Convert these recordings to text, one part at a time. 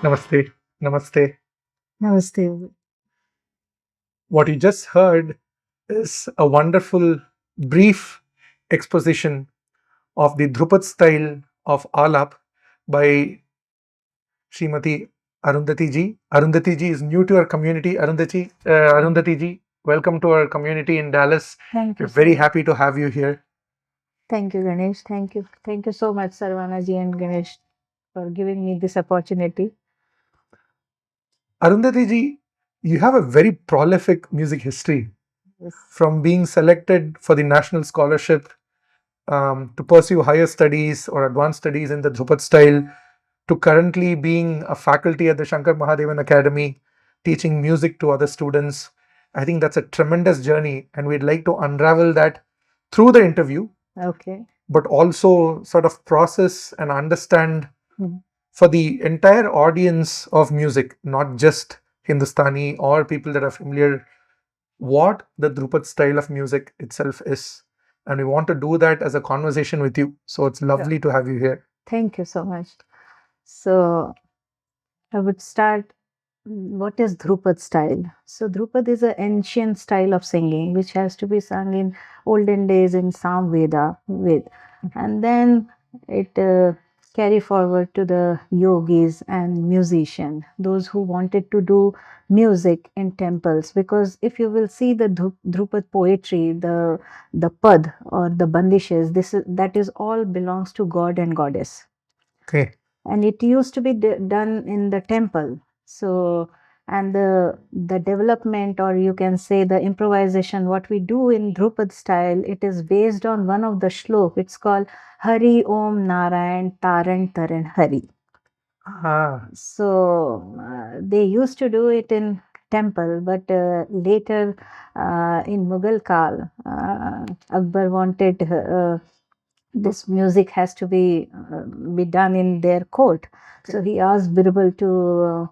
Namaste. Namaste. Namaste. What you just heard is a wonderful, brief exposition of the Dhrupad style of Alap by Srimati Arundati ji. Arundati ji is new to our community. Arundati ji, welcome to our community in Dallas. Thank you. We're very happy to have you here. Thank you, Ganesh. Thank you. Thank you so much, Saravana ji and Ganesh, for giving me this opportunity. Arundati ji, you have a very prolific music history. Yes. From being selected for the National Scholarship to pursue higher studies or advanced studies in the Dhrupad style, to currently being a faculty at the Shankar Mahadevan Academy, teaching music to other students. I think that's a tremendous journey, and we'd like to unravel that through the interview. Okay. But also sort of process and understand for the entire audience of music, not just Hindustani or people that are familiar, what the Dhrupad style of music itself is. And we want to do that as a conversation with you. So it's lovely to have you here. Thank you so much. So I would start. What is Dhrupad style? So Dhrupad is an ancient style of singing which has to be sung in olden days in Sam Veda, and then it carry forward to the yogis and musician, those who wanted to do music in temples. Because if you will see the Dhrupad poetry, the pad or the bandishes, that is all belongs to god and goddess. Okay. And it used to be done in the temple. So, and the development, or you can say the improvisation, what we do in Dhrupad style, it is based on one of the shlok. It's called Hari Om Narayan Taran Taran Hari. So they used to do it in temple, but later in Mughal Kal, Akbar wanted this music has to be done in their court. So he asked Birbal to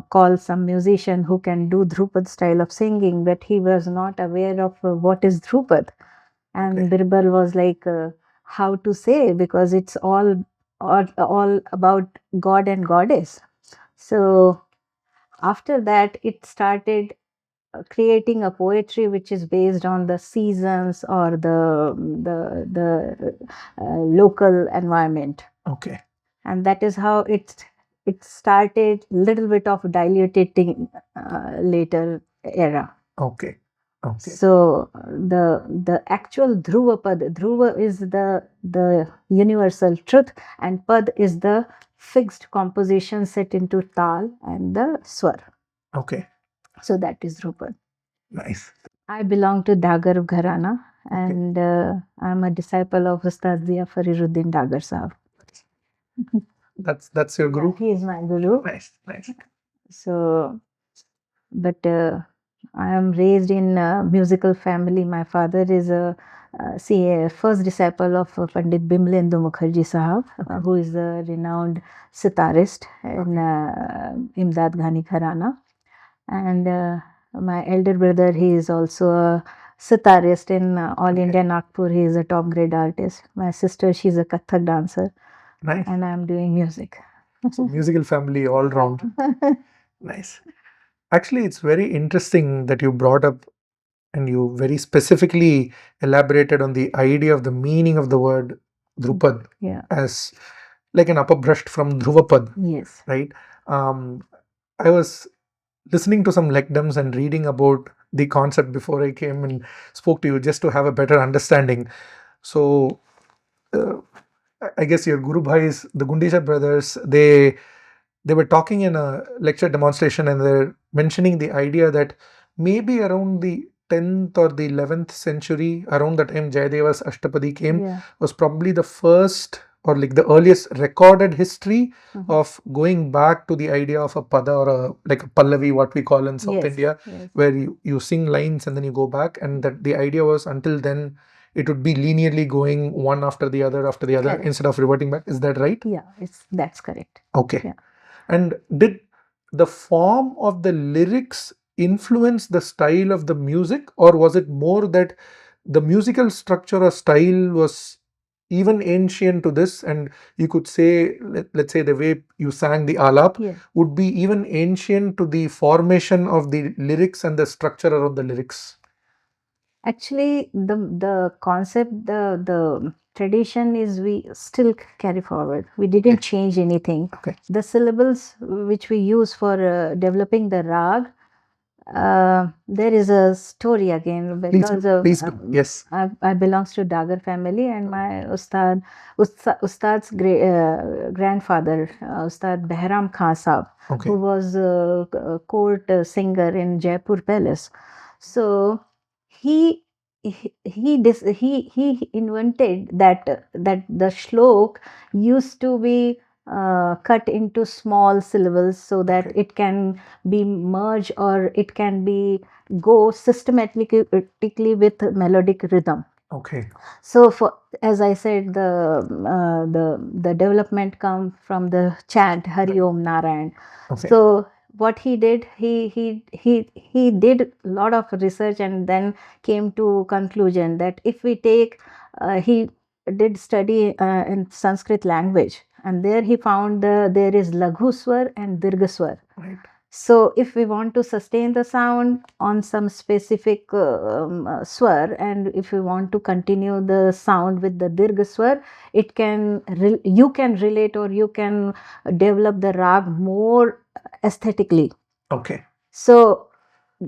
call some musician who can do Dhrupad style of singing, but he was not aware of what is Dhrupad. And Birbal was like, how to say, because it's all about God and Goddess. So after that, it started creating a poetry which is based on the seasons or the local environment, Okay. and that is how it started little bit of diluting later era. Okay. Okay. So the actual Dhruva is the universal truth, and Pad is the fixed composition set into Tal and the Swar. Okay. So that is Dhrupad. Nice. I belong to Dagar Gharana, and I'm a disciple of Ustad Zia Fariruddin Dagar Sahab. That's your guru? Yeah, he is my guru. Nice. Nice. So, but I am raised in a musical family. My father is a first disciple of Pandit Bimle Ndomukharji Sahab, who is a renowned sitarist in Imdad Gharana. And my elder brother, he is also a sitarist in All India Nagpur. He is a top grade artist. My sister, she's a Kathak dancer. Nice. And I'm doing music. So musical family all round. Nice. Actually, it's very interesting that you brought up and you very specifically elaborated on the idea of the meaning of the word Dhrupad as like an upper brushed from Dhruvapad. Yes. Right. I was listening to some lectums and reading about the concept before I came and spoke to you, just to have a better understanding. So I guess your Guru Bhais, the Gundisha brothers, they were talking in a lecture demonstration, and they're mentioning the idea that maybe around the 10th or the 11th century, around the time Jayadeva's Ashtapadi came, was probably the first or like the earliest recorded history of going back to the idea of a pada or like a pallavi, what we call in South India, where you sing lines and then you go back, and that the idea was until then it would be linearly going one after the other instead of reverting back. Is that right? Yeah, that's correct. Okay. Yeah. And did the form of the lyrics influence the style of the music, or was it more that the musical structure or style was even ancient to this, and you could say, let's say the way you sang the alap would be even ancient to the formation of the lyrics and the structure around the lyrics? Actually, the concept, the tradition is we still carry forward. We didn't change anything. Okay. The syllables which we use for developing the rag, there is a story again, because please do. Yes. I belongs to Dagar family, and my Ustad's grandfather, Ustad Behram Khan Sahab, who was a court singer in Jaipur Palace. So he invented that the shlok used to be cut into small syllables so that it can be merged, or it can be go systematically with melodic rhythm. Okay. So as I said, the development come from the chant Hari Om Narayan. Okay. So what he did, he did a lot of research, and then came to conclusion that if we take he did study in Sanskrit language, and there he found there is Laghu Swar and Dirgha Swar. Right. So if we want to sustain the sound on some specific swar, and if we want to continue the sound with the Dirgha swar, it can you can relate, or you can develop the rag more aesthetically. Okay. So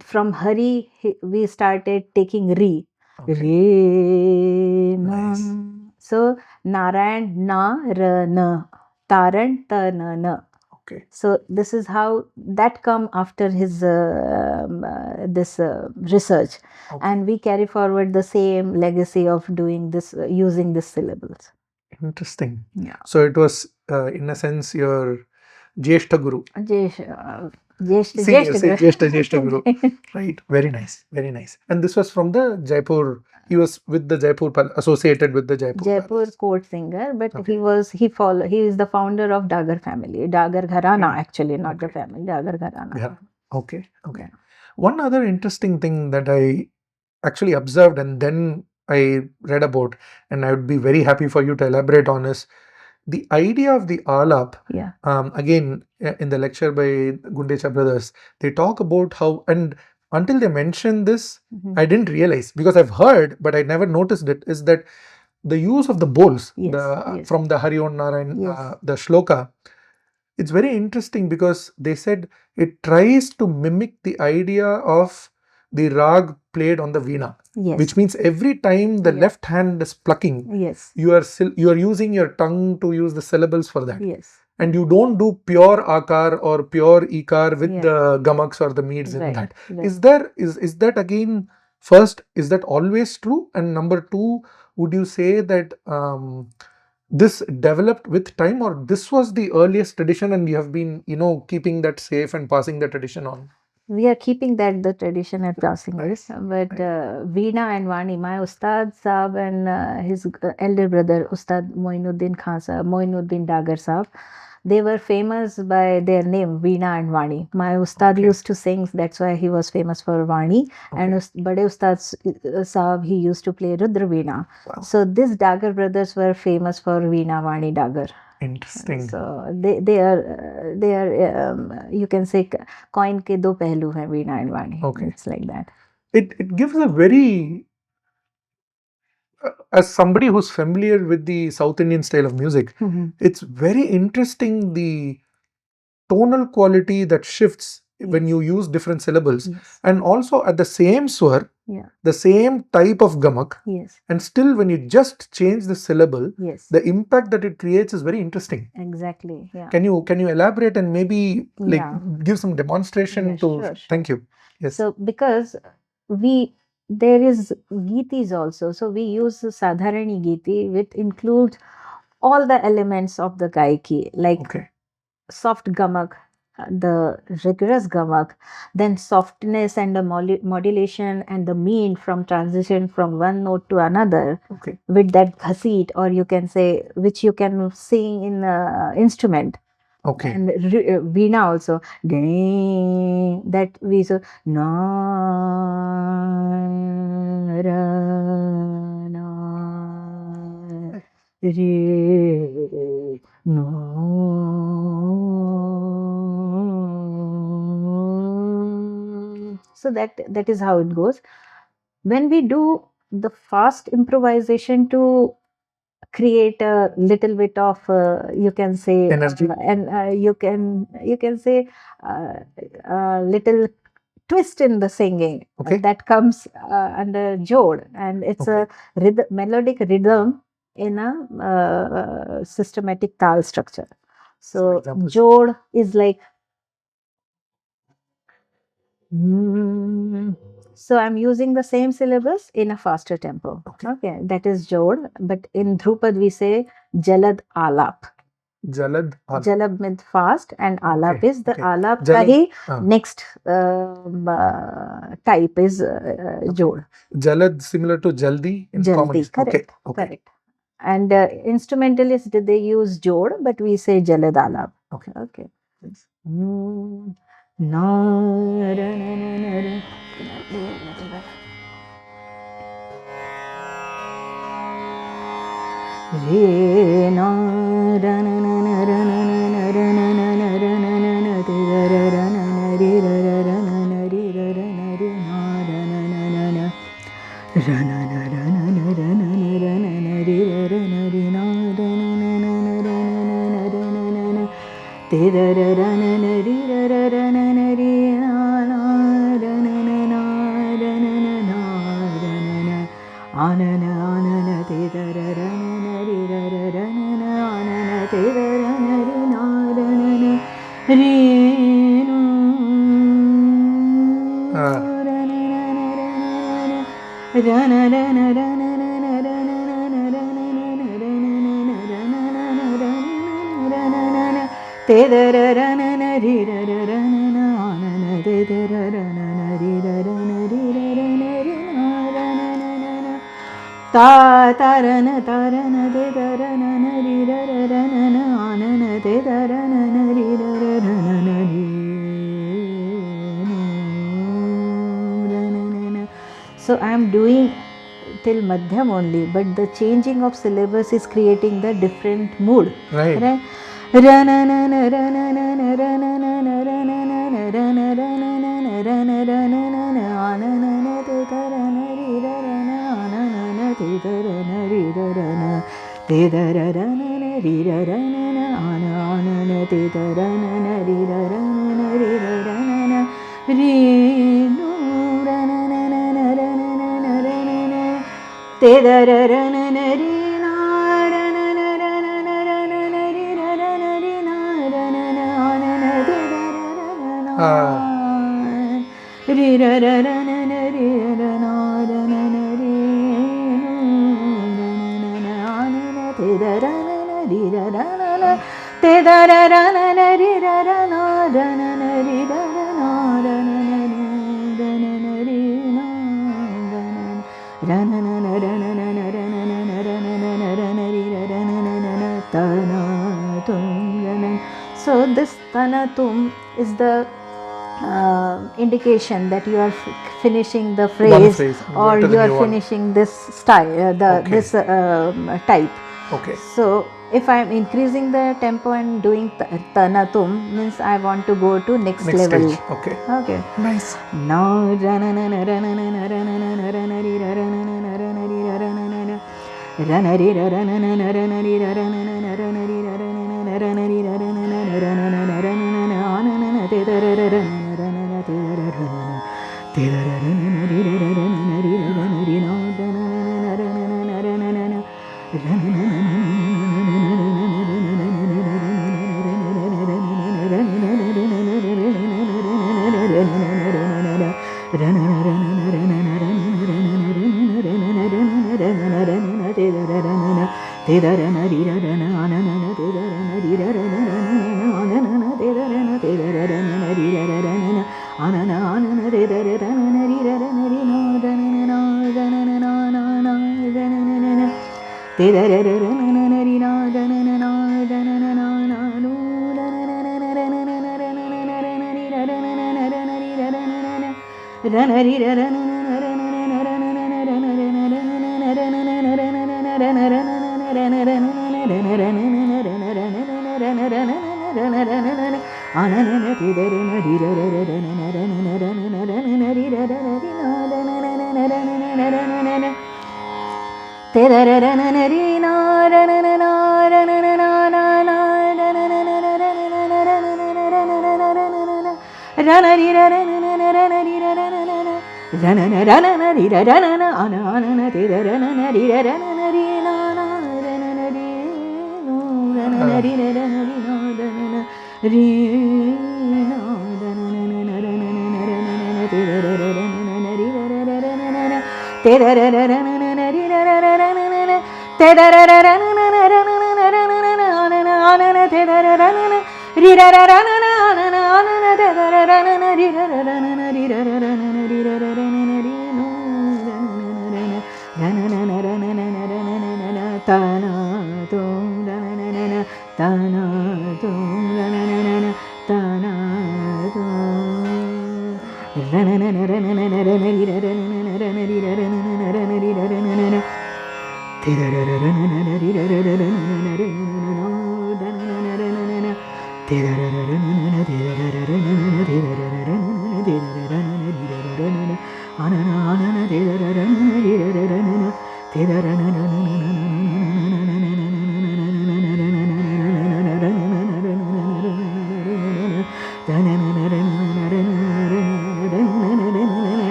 from Hari we started taking Re. Re na. Nice. So Narayan na ra na, Taran ta na na. Okay. So this is how that come after his this research, and we carry forward the same legacy of doing this, using these syllables. Interesting. Yeah. So it was in a sense your Jeshta Guru. Jeshta Guru. Right. Very nice. Very nice. And this was from the Jaipur. He was with the Jaipur associated with the Jaipur Palace. Court singer, but he is the founder of Dagar family, Dagar Gharana, actually, not the family, Dagar Gharana. Yeah. Okay. Okay. Yeah. One other interesting thing that I actually observed, and then I read about, and I would be very happy for you to elaborate on, is the idea of the alap. Yeah. Again, in the lecture by Gundecha brothers, they talk about how, and until they mention this, I didn't realize, because I've heard, but I never noticed it, is that the use of the bowls, Yes. from the Hari Om Narayan, Yes. the shloka, it's very interesting because they said it tries to mimic the idea of the rag played on the veena, Yes. which means every time the Yeah. left hand is plucking, Yes. you are using your tongue to use the syllables for that. Yes. And you don't do pure akar or pure ikar with Yeah. the gamaks or the meads in Right. that. Right. Is that again, first, is that always true? And number two, would you say that this developed with time, or this was the earliest tradition and we have been, keeping that safe and passing the tradition on? We are keeping that the tradition and passing Nice. this, but Veena and Vani, my Ustad Saab and his elder brother Ustad Moinuddin Khan Saab, Moinuddin Dagar Saab, they were famous by their name Veena and Vani. My Ustad Okay. used to sing, that's why he was famous for Vani. Okay. And Bade Ustad Saab, he used to play Rudra Veena. Wow. So these Dagar brothers were famous for Veena Vani Dagar. Interesting. So they are you can say coin ke do pehlu hai, Veena and Vani. Okay. It's like that. It gives a very, as somebody who's familiar with the South Indian style of music, it's very interesting the tonal quality that shifts when Yes. you use different syllables, Yes. and also at the same swar, Yeah. the same type of gamak, Yes. and still when you just change the syllable, Yes. the impact that it creates is very interesting. Exactly. Yeah. Can you elaborate and maybe like Yeah. give some demonstration Yeah, to? sure. Thank you. Yes. So because there is Geetis also. So we use Sadharani Geeti, which includes all the elements of the Gaiki, like Okay. soft gamak, the rigorous gamak, then softness and the modulation and the mean from transition from one note to another, Okay. with that ghasit, or you can say, which you can sing in instrument. Okay. And Veena also, that we so na ra na re no. So that is how it goes. When we do the fast improvisation to create a little bit of you can say Energy. and you can say a little twist in the singing. Okay. That comes under jod, and it's Okay. a melodic rhythm in a systematic tal structure. So example. jod is like so I'm using the same syllabus in a faster tempo. Okay, that is jod. But in Dhrupad we say jalad alap. Jalad alap. Jalab means fast, and alap Okay, is the okay. alap Jalad, ka hi ah. next type is jod. Jalad similar to jaldi in common. Jaldi, correct, Okay. Okay. correct. And instrumentalists they use jod, but we say jalad alap. Okay. Okay. Na, ra, na, na, ra. Re na ra na na na ra na na na ra na na na ra na na na te ra ra ra na na re ra ra ra na na re ra ra na re na ra na na na na ra na na ra na na ra na na ra na na re ra ra na re na ra na na na na ra na na na ra na na na te ra ra ra na na re ra ra ra na na re na na ra na na na ra na na na ra na na anana anana te ra ra ra na na re ra ra ra na na anana te ra ra na re na ra na na re no ra na na na ra na ra na ra na na ra na na na ra na na na ra na na na ra na na na ra na na na te ra ra ra na na re ra ra ra na na anana te ra ra na na re ra ra na re ra ra na re na ra na na na ta ta ra na te ta ra na na re ra ra ra na na anana te ta ra na na re ra ra ra na na re no ra na na na. So I am till madhyam only, but the changing of syllables is creating the different mood. Right. Right? So this tanatum is the indication that you are finishing the phrase, or you are finishing this style, this type. Okay. So if I am increasing the tempo and doing tanatum, means I want to go to next level. Stage. Okay. Okay. Nice.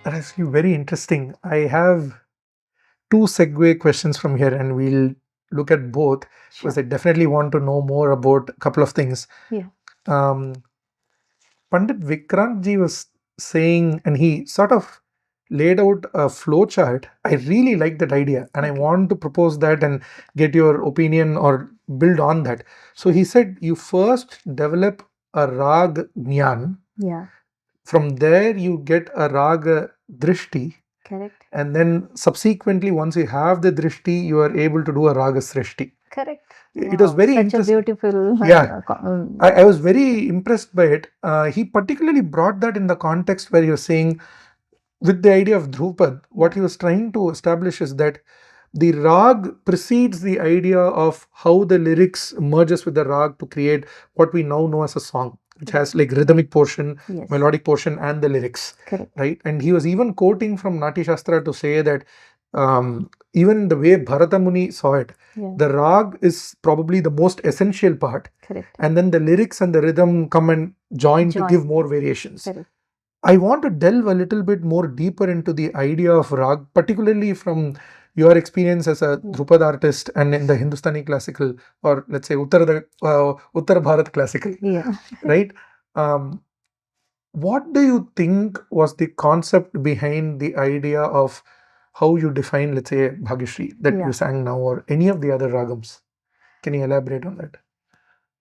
That's actually very interesting. I have two segue questions from here, and we'll look at both because I definitely want to know more about a couple of things. Yeah. Pandit Vikrantji was saying, and he sort of laid out a flow chart. I really like that idea, and I want to propose that and get your opinion or build on that. So he said, you first develop a rag jnana. Yeah. From there, you get a raga drishti. Correct. And then subsequently, once you have the drishti, you are able to do a raga srishti. Correct. It was very Such interesting. a beautiful. Yeah. I was very impressed by it. He particularly brought that in the context where he was saying, with the idea of Dhrupad, what he was trying to establish is that the rag precedes the idea of how the lyrics merges with the rag to create what we now know as a song, which has like rhythmic portion, melodic portion, and the lyrics. Correct. Right? And he was even quoting from Nati Shastra to say that even the way Bharata Muni saw it, the rag is probably the most essential part. Correct. And then the lyrics and the rhythm come and join to give more variations. Correct. I want to delve a little bit more deeper into the idea of rag, particularly from your experience as a Dhrupad artist and in the Hindustani classical, or let's say Uttar Bharat classical. Yeah. Right? What do you think was the concept behind the idea of how you define, let's say, Bhagyashree that you sang now, or any of the other ragams? Can you elaborate on that?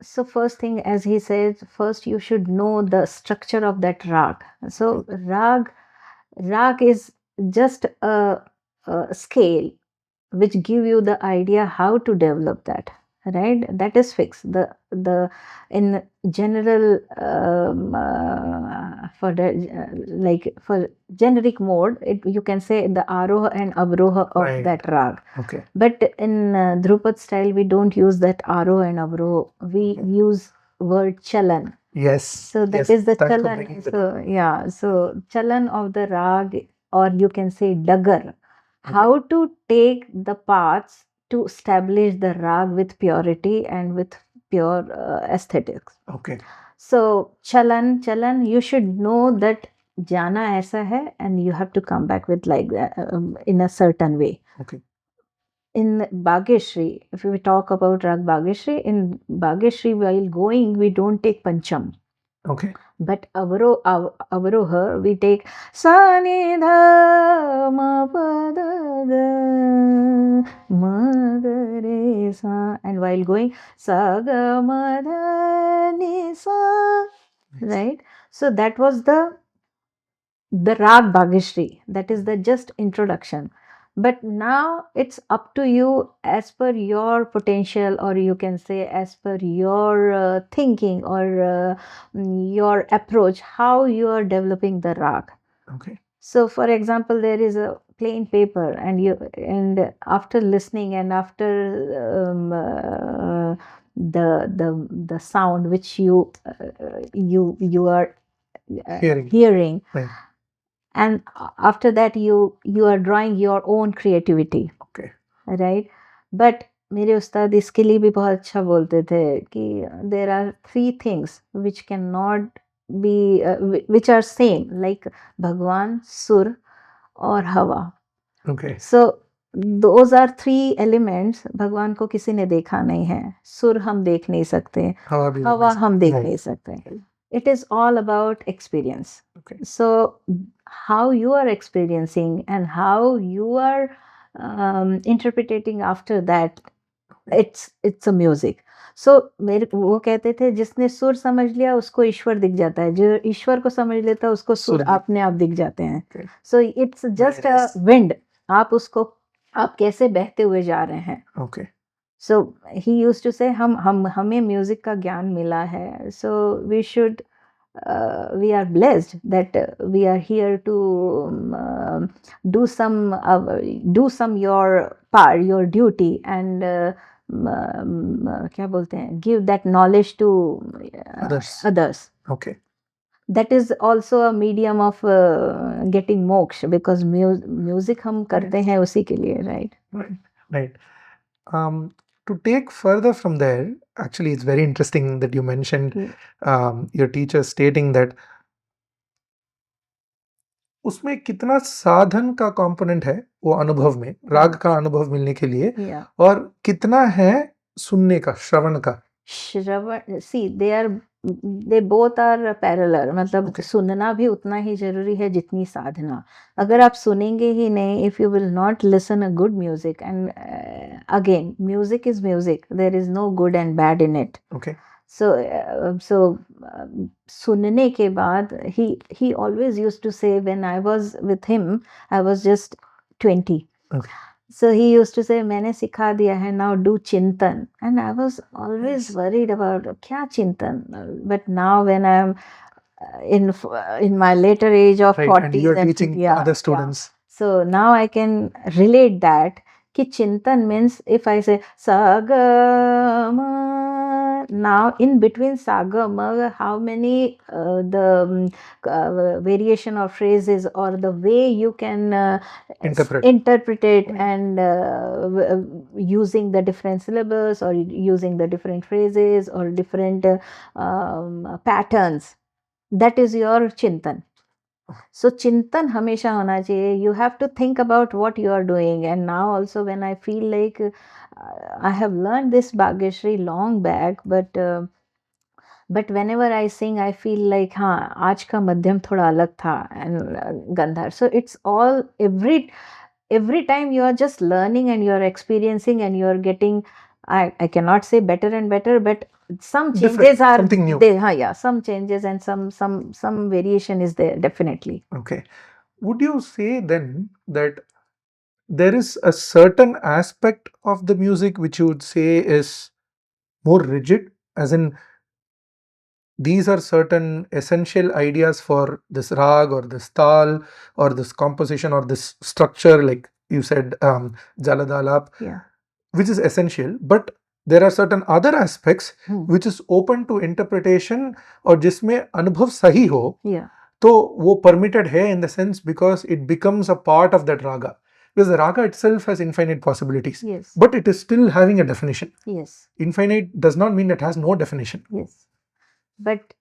So first thing, as he says, first you should know the structure of that rag. So rag is just a scale which give you the idea how to develop that, right? That is fixed. The in general for generic mode, you can say the aroha and avroha of that rag. Okay. But in Dhrupad style, we don't use that aroha and avroha. We use word chalan. Yes. So that is the chalan. So chalan of the rag, or you can say dagar. How to take the paths to establish the rag with purity and with pure aesthetics. Okay. So chalan, you should know that jana aisa hai, and you have to come back with like in a certain way. Okay. In Bhagyashree, if we talk about rag Bhagyashree, in Bhagyashree while going, we don't take pancham. Okay. But avaroha, we take sa ni dha ma pa da ga ma ga re sa, and while going sa ga ma dha ni sa, right? So that was the rag Bhagyashree. That is the just introduction. But now it's up to you as per your potential, or you can say as per your thinking or your approach, how you are developing the rag. Okay. So, for example, there is a plain paper, and after listening and after the sound which you are hearing. Right. And after that you are drawing your own creativity. Okay. Right? But मेरे उस्ताद इसके लिए भी बहुत अच्छा बोलते थे कि there are three things which cannot be which are same, like भगवान, सुर और हवा. Okay. So those are three elements. भगवान को किसी ने देखा नहीं है, सुर हम देख नहीं सकते, हवा हम देख नहीं सकते. It is all about experience. Okay. So how you are experiencing and how you are interpreting after that it's a music. So मेरे वो कहते थे जिसने सुर समझ लिया उसको ईश्वर दिख जाता है, जो ईश्वर को समझ लेता है उसको सुर अपने आप दिख जाते हैं. So it's just a wind. आप उसको आप कैसे बहते हुए जा रहे हैं. Okay. So he used to say हम हमें म्यूजिक का ज्ञान मिला है. So we should we are blessed that we are here to do some your duty and क्या बोलते हैं, give that knowledge to others. Okay. That is also a medium of getting moksha, because music हम करते हैं उसी के लिए, right? Right. To take further from there, actually it's very interesting that you mentioned your teacher stating that उसमें कितना साधन का कंपोनेंट है वो अनुभव में, राग का अनुभव मिलने के लिए, और कितना है सुनने का, श्रवण का. श्रवण, सी they both are parallel. मतलब सुनना भी उतना ही जरूरी है जितनी साधना. अगर आप सुनेंगे ही नहीं, if you will not listen a good music, and again music is music, there is no good and bad in it. Okay. So सुनने के बाद he always used to say, when I was with him I was just 20. Okay. So he used to say, मैंने सिखा दिया है, now do चिंतन. And I was always worried about क्या चिंतन. But now when I'm in my later age of 40s, and you're teaching other students. So now I can relate that कि चिंतन means if I say sa ga ma, now in between sa ga ma, how many the variation of phrases or the way you can interpret it, and using the different syllables or using the different phrases or different patterns, that is your chintan. So chintan hamesha hona chahiye. You have to think about what you are doing. And now also when I feel like I have learned this Bhagyashree long back, but whenever I sing I feel like हाँ आज का मध्यम थोड़ा अलग था, and Gandhar. So it's all every time you are just learning and you are experiencing and you are getting, I cannot say better and better, but some changes are something new. Some changes and some variation is there, definitely. Okay. Would you say then that there is a certain aspect of the music which you would say is more rigid, as in these are certain essential ideas for this rag or this tal or this composition or this structure, like you said, Jaladalap, which is essential, but there are certain other aspects which is open to interpretation, or जिसमें अनुभव सही हो, तो वो permitted है in the sense because it becomes a part of that raga. Because the raga itself has infinite possibilities, but it is still having a definition. Infinite does not mean it has no definition. But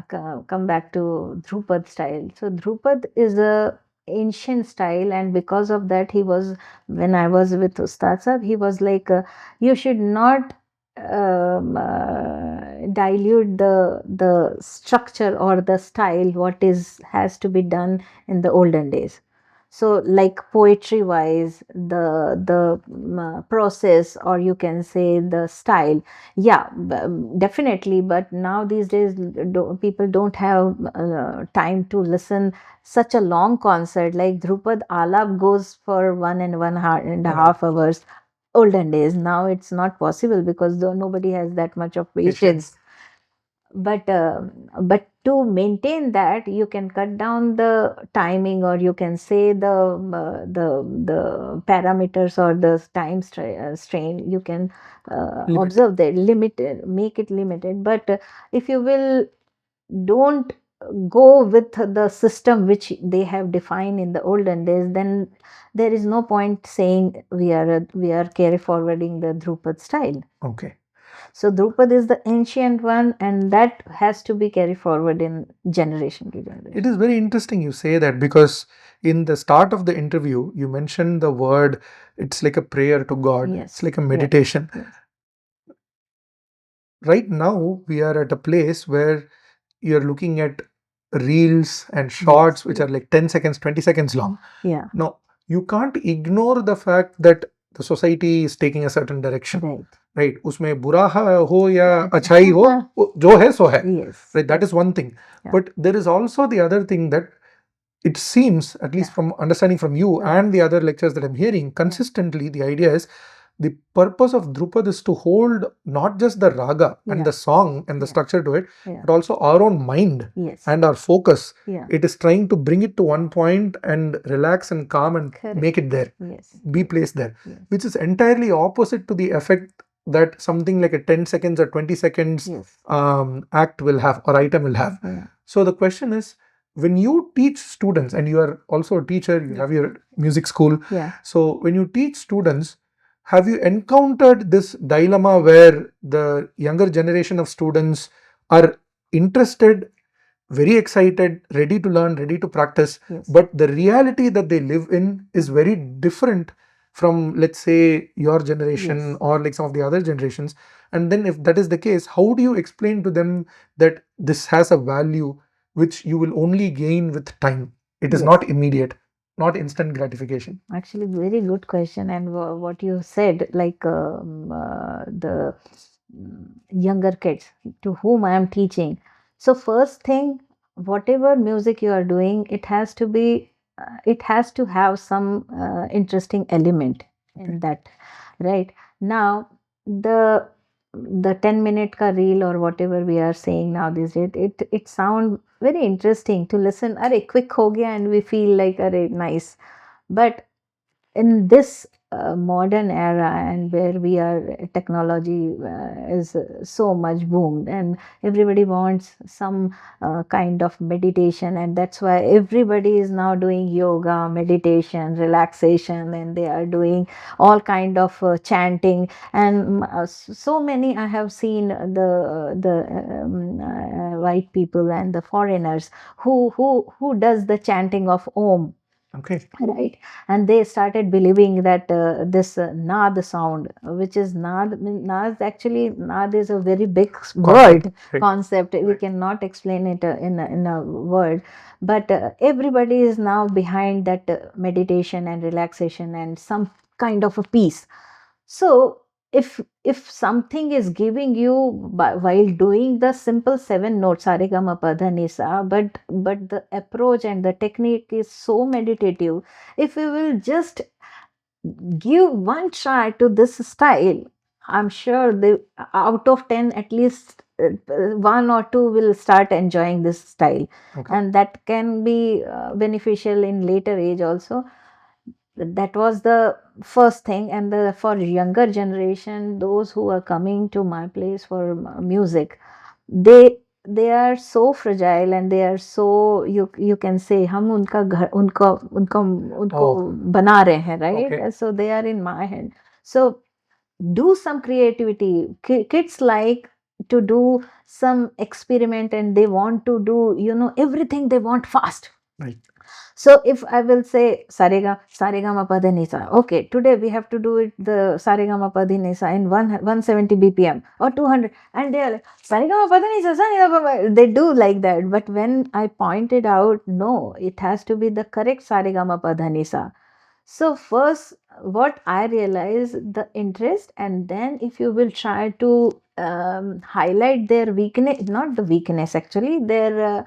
come back to Dhrupad style. So Dhrupad is a ancient style, and because of that he was, when I was with Ustad Sahab, he was like, you should not dilute the structure or the style what has to be done in the olden days. So like poetry wise, the process, or you can say the style, definitely. But now these days people don't have time to listen such a long concert. Like Dhrupad Alap goes for 1.5 hours. Olden days, now it's not possible because nobody has that much of patience. But to maintain that, you can cut down the timing, or you can say the parameters or the time strain. You can observe the limit, make it limited. But if you will don't go with the system which they have defined in the olden days, then there is no point saying we are carry forwarding the Dhrupad style. Okay. So Dhrupad is the ancient one, and that has to be carried forward in generation to generation. It is very interesting you say that, because in the start of the interview you mentioned the word, it's like a prayer to God. It's like a meditation. Right now we are at a place where you're looking at reels and shorts which are like 10 seconds, 20 seconds long. Yeah. Now, you can't ignore the fact that the society is taking a certain direction, Right. right? Usme bura ho ya achai ho, jo hai so hai. Yes. Right, that is one thing. Yeah. But there is also the other thing that it seems, at least Yeah. from understanding from you Right. and the other lectures that I'm hearing, consistently the idea is the purpose of Dhrupad is to hold not just the raga and Yeah. the song and the Yeah. structure to it, Yeah. but also our own mind Yes. and our focus. Yeah. It is trying to bring it to one point and relax and calm and Correct. make it there, Yes. be placed there, Yes. which is entirely opposite to the effect that something like a 10 seconds or 20 seconds Yes. act will have or item will have. Yeah. So the question is, when you teach students, and you are also a teacher, you have your music school. Yeah. So when you teach students, have you encountered this dilemma where the younger generation of students are interested, very excited, ready to learn, ready to practice, Yes. but the reality that they live in is very different from, let's say, your generation Yes. or like some of the other generations? And then if that is the case, how do you explain to them that this has a value which you will only gain with time? It is Yes. not immediate, not instant gratification. Actually, very good question. And what you said, like the younger kids to whom I am teaching. So first thing, whatever music you are doing, it has to be, it has to have some interesting element in that, right? Now, the 10-minute ka reel or whatever we are saying now these days, it sound very interesting to listen. Arey, quick ho gaya, and we feel like, arey, nice. But in this modern era, and where we are, technology is so much boomed, and everybody wants some kind of meditation, and that's why everybody is now doing yoga, meditation, relaxation, and they are doing all kind of chanting, and so many I have seen the white people and the foreigners who does the chanting of Om. Okay. Right, and they started believing that this nad sound, which is nad, actually nad is a very big word, Right. concept. We Right. cannot explain it in a word, but everybody is now behind that meditation and relaxation and some kind of a peace. So if something is giving you while doing the simple 7 notes saregama padhanisa, but the approach and the technique is so meditative, if we will just give one try to this style, I'm sure they, out of 10 at least 1 or 2 will start enjoying this style. Okay. And that can be beneficial in later age also. That was the first thing. And for younger generation, those who are coming to my place for music, they are so fragile, and they are so, you can say, hum unka ghar, unko bana rahe hain, right? Okay. So they are in my hand. So do some creativity. Kids like to do some experiment, and they want to do, everything they want fast. Right. So if I will say sarega pa dha ni sa, okay, today we have to do it the sarega pa dha ni sa in 170 BPM or 200, and they are like sarega pa dha ni sa, they do like that. But when I pointed out, no, it has to be the correct sarega pa dha ni sa. So first, what I realize, the interest, and then if you will try to highlight their weakness, not the weakness actually, their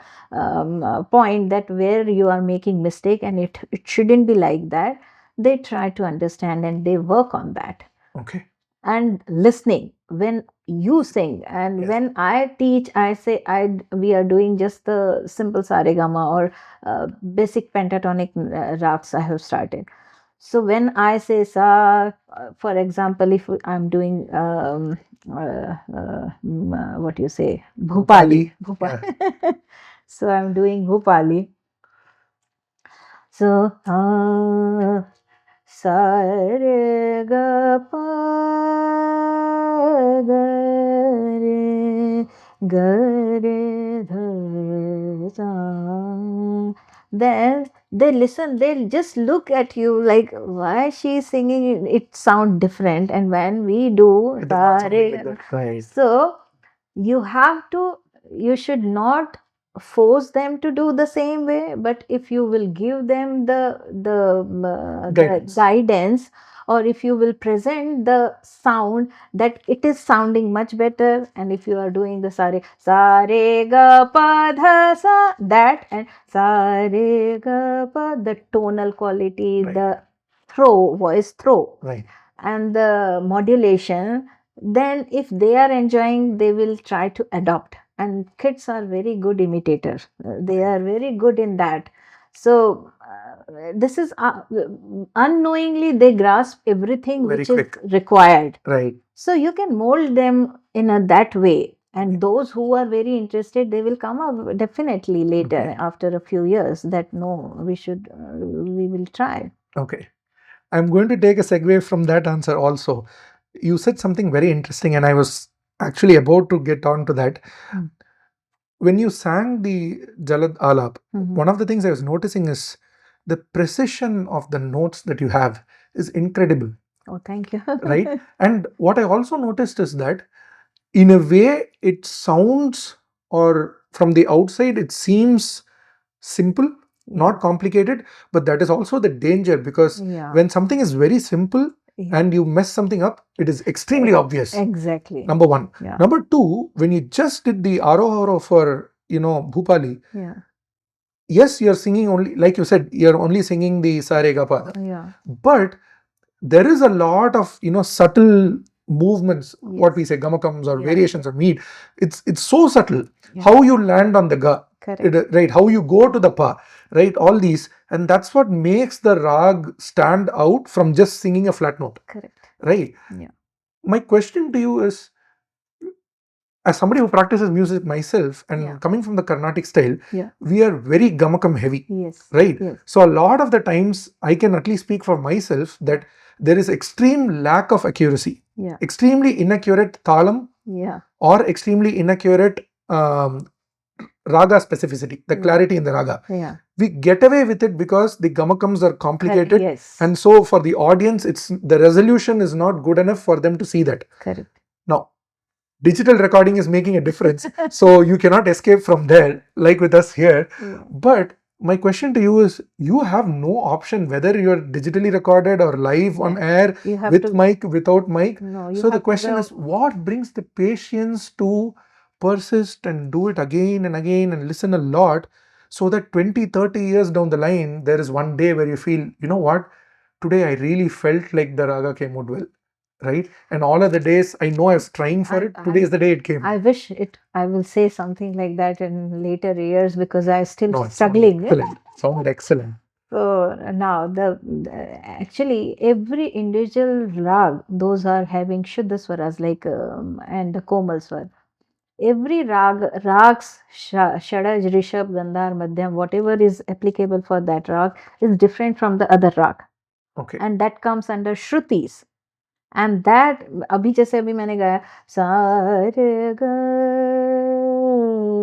point that where you are making mistake, and it shouldn't be like that. They try to understand and they work on that. Okay. And listening when you sing, and Yes. when I teach, I say we are doing just the simple saregama or basic pentatonic rags I have started. So when I say sa, for example, if I'm doing what you say, Bhupali. Yeah. So I'm doing Bhupali. So sa re ga pa ga re dha sa. Then they listen, they'll just look at you like, why she's singing, it sound different. And when we do It is not something like that. Right. so you should not force them to do the same way, but if you will give them the Guidance. guidance or if you will present the sound that it is sounding much better. And if you are doing the sa re ga pa dha sa, that, and sa re ga pa, the tonal quality, Right. the voice throw, Right. and the modulation, then if they are enjoying, they will try to adopt. And kids are very good imitators. They Right. are very good in that. So this is unknowingly they grasp everything Very which quick. is required. Right. So you can mold them in that way. And those who are very interested, they will come up definitely later, Okay. after a few years, that no, we will try. Okay. I'm going to take a segue from that answer also. You said something very interesting, and I was actually about to get on to that. Mm. When you sang the Jalad Alap, Mhm. one of the things I was noticing is the precision of the notes that you have is incredible, Oh, thank you. right? And what I also noticed is that in a way it sounds, or from the outside it seems simple, not complicated, but that is also the danger, because Yeah. when something is very simple Yeah. and you mess something up, it is extremely obvious. Exactly. Number one. Yeah. Number two, when you just did the Arohara for Bhupali, Yeah. yes, you're singing only, like you said, you're only singing the Sa Re Ga Pa, Yeah. but there is a lot of subtle movements, what Yes. we say gamakams or Yeah. variations of mead. It's so subtle. Yeah. How you land on the ga, Correct. right? How you go to the pa, right? All these, and that's what makes the rag stand out from just singing a flat note, Correct. right? Yeah. My question to you is, as somebody who practices music myself and Yeah. coming from the Carnatic style, Yeah. we are very gamakam heavy, Yes. right? Yes. So a lot of the times, I can at least speak for myself that there is extreme lack of accuracy, Yeah. extremely inaccurate talam, Yeah. or extremely inaccurate raga specificity, the clarity in the raga. Yeah. We get away with it because the gamakams are complicated, Yes. and so for the audience, the resolution is not good enough for them to see that. Correct. Now, digital recording is making a difference, so you cannot escape from there, like with us here. Yeah. But my question to you is, you have no option whether you're digitally recorded or live on air, You have with to, mic, without mic. no, you So the have to question go. is, what brings the patience to persist and do it again and again and listen a lot, so that 20, 30 years down the line, there is one day where you feel, you know what, today I really felt like the raga came out well, right? And all of the days I know I was trying for it, today is the day it came. I wish I will say something like that in later years, because I still No, it sounded struggling. excellent. Sounded excellent. So now actually every individual rag, those are having Shuddha swaras, like and the Komal swar. Every rags, Shadaj, Rishabh, Gandhar, Madhyam, whatever is applicable for that rag is different from the other rag. Okay. And that comes under Shrutis. And that, अभी जैसे अभी मैंने गाया सा रे ग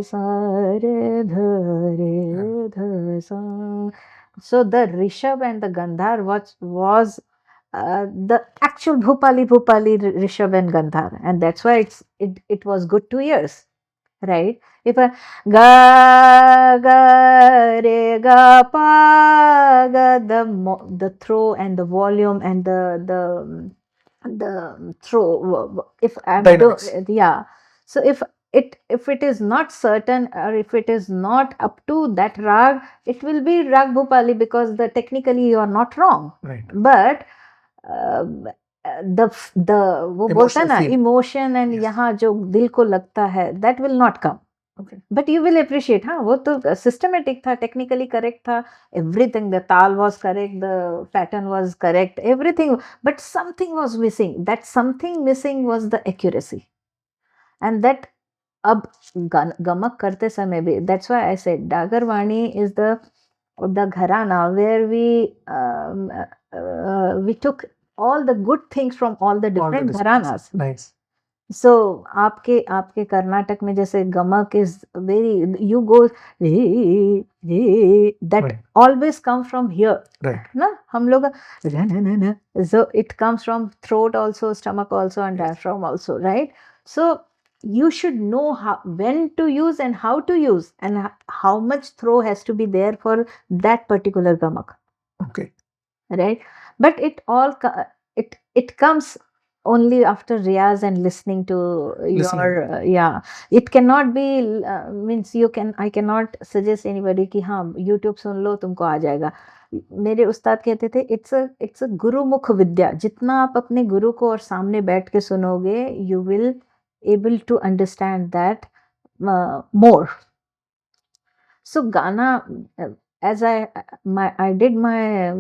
सा रे ध रे ध सा. So the Rishabh and the Gandhar was the actual Bhupali Rishabh and Gandhar, and that's why it was good 2 years, right? If a ga ga re ga pa ga, the throw and the volume and the throw, if I'm Dynamics. yeah. So if it is not certain, or if it is not up to that rag, it will be rag Bhupali, because technically you are not wrong, Right. but the वो बोलता है ना emotion and यहाँ जो दिल को लगता है, that will not come. Okay. But you will appreciate, हाँ, वो तो systematic था, technically correct था, everything, the tal was correct, the pattern was correct, everything, but something was missing. That something missing was the accuracy. And that अब गमक करते समय भी, that's why I said Dagar Vani is the gharana where we took all the good things from all the different gharanas. Nice. So आपके कर्नाटक में जैसे गमक is very, you go that Right. always come from here. Right. ना हम लोग so it comes from throat also, stomach also, and diaphragm also, right? So you should know when to use and how to use, and how much throw has to be there for that particular gamak. Okay. Right? But it comes only after riyaz and listening to Listening. your yeah, it cannot be means you can, I cannot suggest anybody कि हाँ YouTube सुन लो तुमको आ जाएगा. मेरे उस्ताद कहते थे it's a गुरुमुख विद्या. जितना आप अपने गुरु को और सामने बैठ के सुनोगे you will able to understand that more. So Ghana, as I did my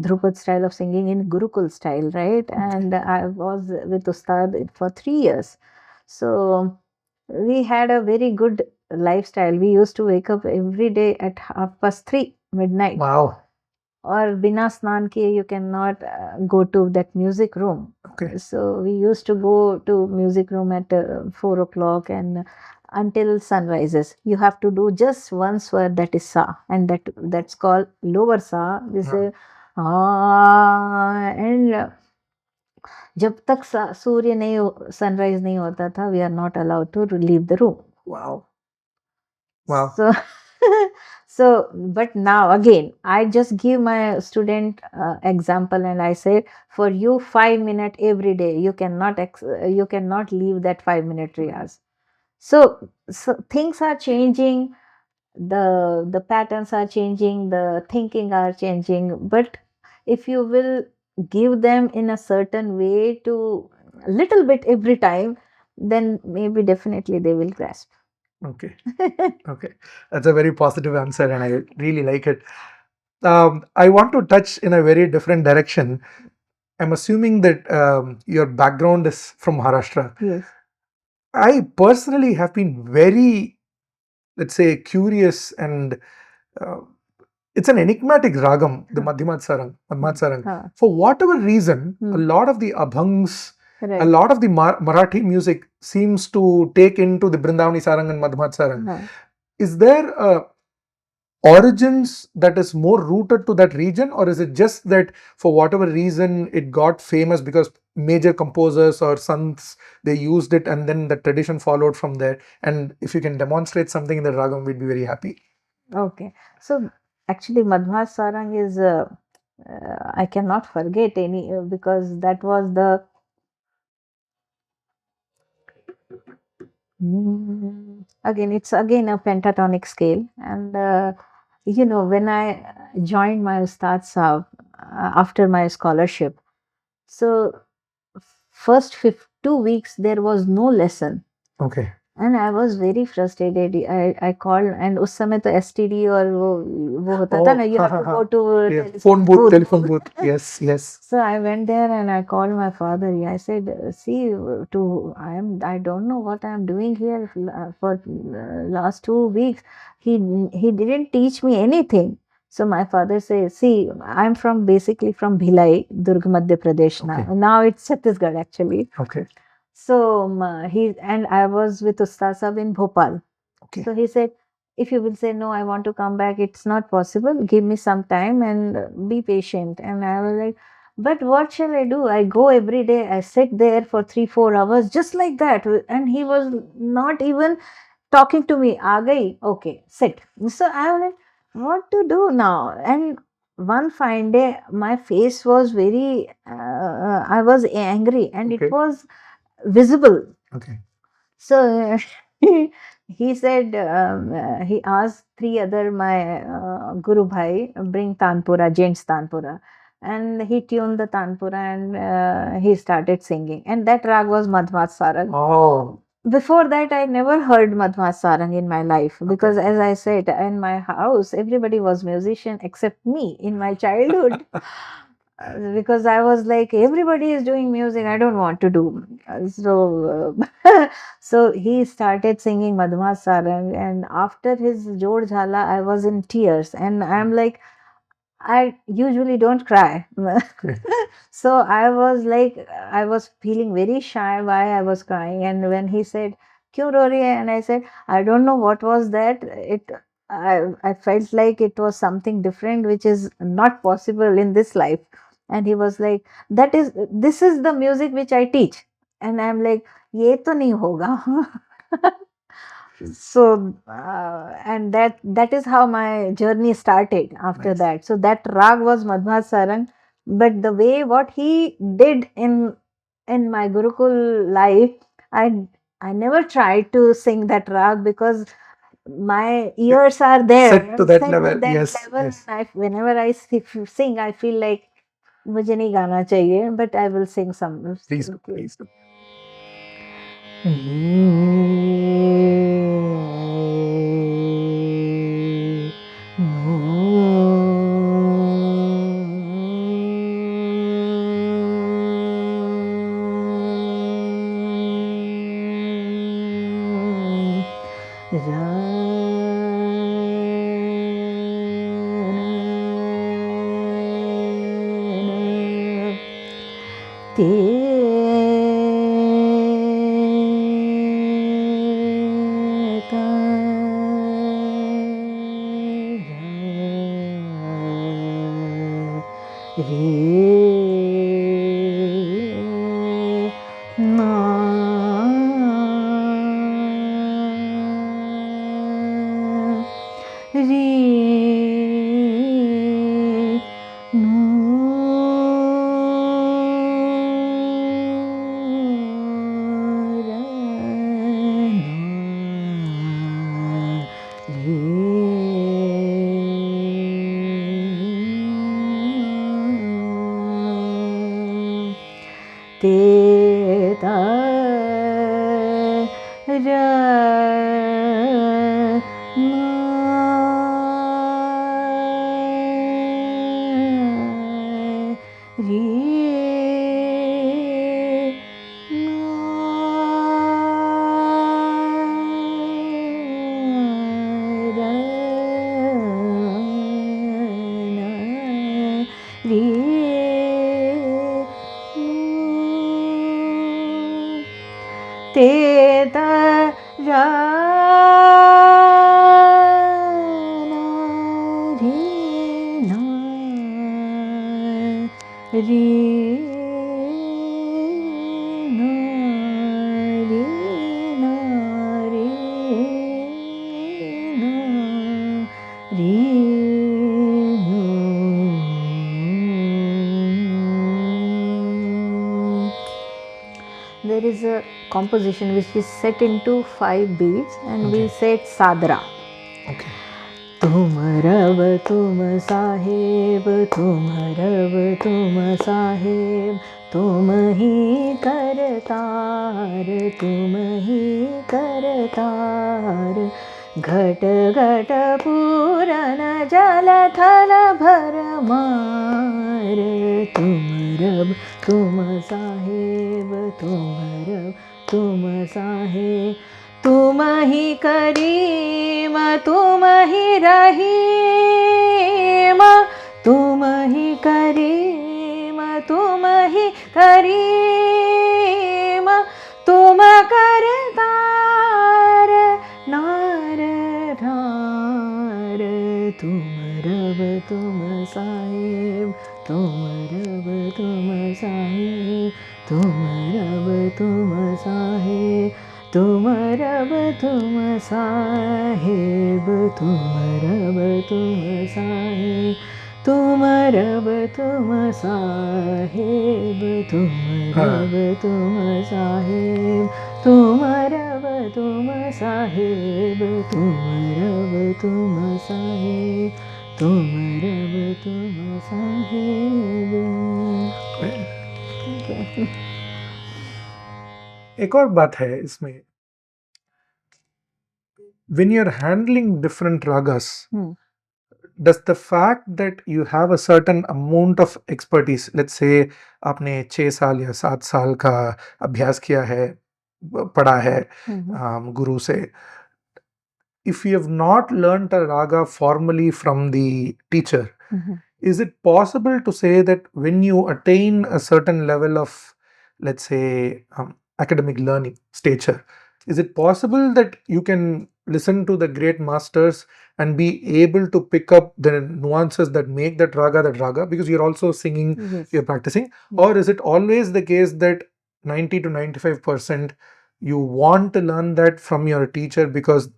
Dhrupad style of singing in Gurukul style, right? And I was with Ustad for 3 years. So we had a very good lifestyle. We used to wake up every day at 3:30 midnight. Wow. Or bina snan kiye you cannot go to that music room. Okay. So we used to go to music room at 4 o'clock and until sun rises. You have to do just one swer, that is sa, and that's called lower sa. This is and जब तक सूर्य नहीं sunrise नहीं होता था, we are not allowed to leave the room. Wow. Wow. So so but now again I just give my student example and I say, for you 5 minutes every day, you cannot leave that 5-minute riyaz. So things are changing, the patterns are changing, the thinking are changing, but if you will give them in a certain way to a little bit every time, then maybe definitely they will grasp. Okay. Okay. That's a very positive answer and I really like it. I want to touch in a very different direction. I'm assuming that your background is from Maharashtra. Yes. I personally have been very, let's say, curious and it's an enigmatic ragam, the Madhyamat Sarang. For whatever reason, a lot of the abhangs, a lot of the Marathi music seems to take into the Brindavani Sarang and Madhyamat Sarang. Is there origins that is more rooted to that region, or is it just that for whatever reason it got famous because major composers or sants they used it and then the tradition followed from there? And if you can demonstrate something in the ragam, we'd be very happy. Okay, so actually Madhyamat Sarang is I cannot forget any because that was the again it's again a pentatonic scale. And when I joined my Ustad Saab after my scholarship, so first 2 weeks there was no lesson. Okay. And I was very frustrated. I called and उस समय तो STD और वो होता था ना, you have to go to telephone booth. Yes, yes. So I went there and I called my father. I said, see, I don't know what I'm doing here for last 2 weeks. He didn't teach me anything. So my father says, see, I'm basically from Bhilai, Durg, Madhya Pradesh now. Okay. Now it's Chhattisgarh actually. Okay. So I was with Ustad Sahab in Bhopal. Okay. So he said, if you will say no, I want to come back, it's not possible. Give me some time and be patient. And I was like, but what shall I do? I go every day. I sit there for 3-4 hours just like that. And he was not even talking to me. Aa gayi, okay, sit. So I was like, what to do now? And one fine day, my face was very, I was angry and it was visible. Okay. So he said, he asked 3 other my Guru Bhai, bring Tanpura, gents Tanpura. And he tuned the Tanpura and he started singing. And that rag was Madhyamat Sarang. Oh. Before that, I never heard Madhyamat Sarang in my life because, as I said, in my house, everybody was musician except me in my childhood. Because I was like, everybody is doing music, I don't want to do. So he started singing Madhyamat Sarang, and after his Jod Jhala, I was in tears, and I'm like, I usually don't cry. So I was like, I was feeling very shy why I was crying. And when he said, "Kyun ro rahi hai?" And I said, I don't know what was that. I felt like it was something different, which is not possible in this life. And he was like, this is the music which I teach. And I'm like, ye to nahi hoga. So and that is how my journey started after that. So that rag was Madhyamat Sarang. But the way what he did in my Gurukul life, I never tried to sing that rag because my ears are there, Set to that set to level. that Yes, level. yes. And whenever I sing, I feel like मुझे नहीं गाना चाहिए, but I will sing some. Please do, please do. There is a composition which is set into 5 beats, and we say it sadra. Okay. तुम रब तुम साहेब, तुम रब तुम साहेब, तुम ही करतार, तुम ही करतार, घट घट पूरन जल थल भर मार, तुम रब तुम साहेब, तुम रब तुम साहेब, तुम ही करीम, तुम ही रहीम, तुम ही करीम, तुम ही करीम, तुम करतार नार नार, तुम रब तुम साहेब, तुम रब तुम साहेब, तुम रब तुम साहेब, तुम रब तुम साहेब, तुम रब तुम साहेब, तुम रब तुम साहेब, तुम रब तुम साहेब, तुम रब तुम साहेब, तुम रब तुम साहेब, तुम रब तुम साहेब. एक और बात है इसमें, when you're handling different ragas, does the fact that you have a certain amount of expertise, let's say आपने 6 साल या 7 साल का अभ्यास किया है, पढ़ा है गुरु से, if you have not learnt a raga formally from the teacher, is it possible to say that when you attain a certain level of, let's say, academic learning stature, is it possible that you can listen to the great masters and be able to pick up the nuances that make that raga, because you're also singing, you're practicing? Or is it always the case that 90 to 95% you want to learn that from your teacher because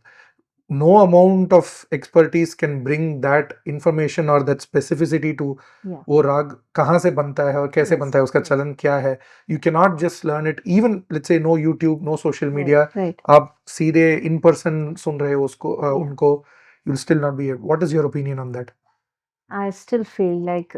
no amount of expertise can bring that information or that specificity to Yeah. वो राग कहाँ से बनता है और कैसे Yes, बनता है, उसका yes. चलन क्या है. You cannot just learn it. Even let's say no YouTube, no social media. Right. आप सीधे in person सुन रहे हो उसको Yeah. उनको, you'll still not be. What is your opinion on that? I still feel like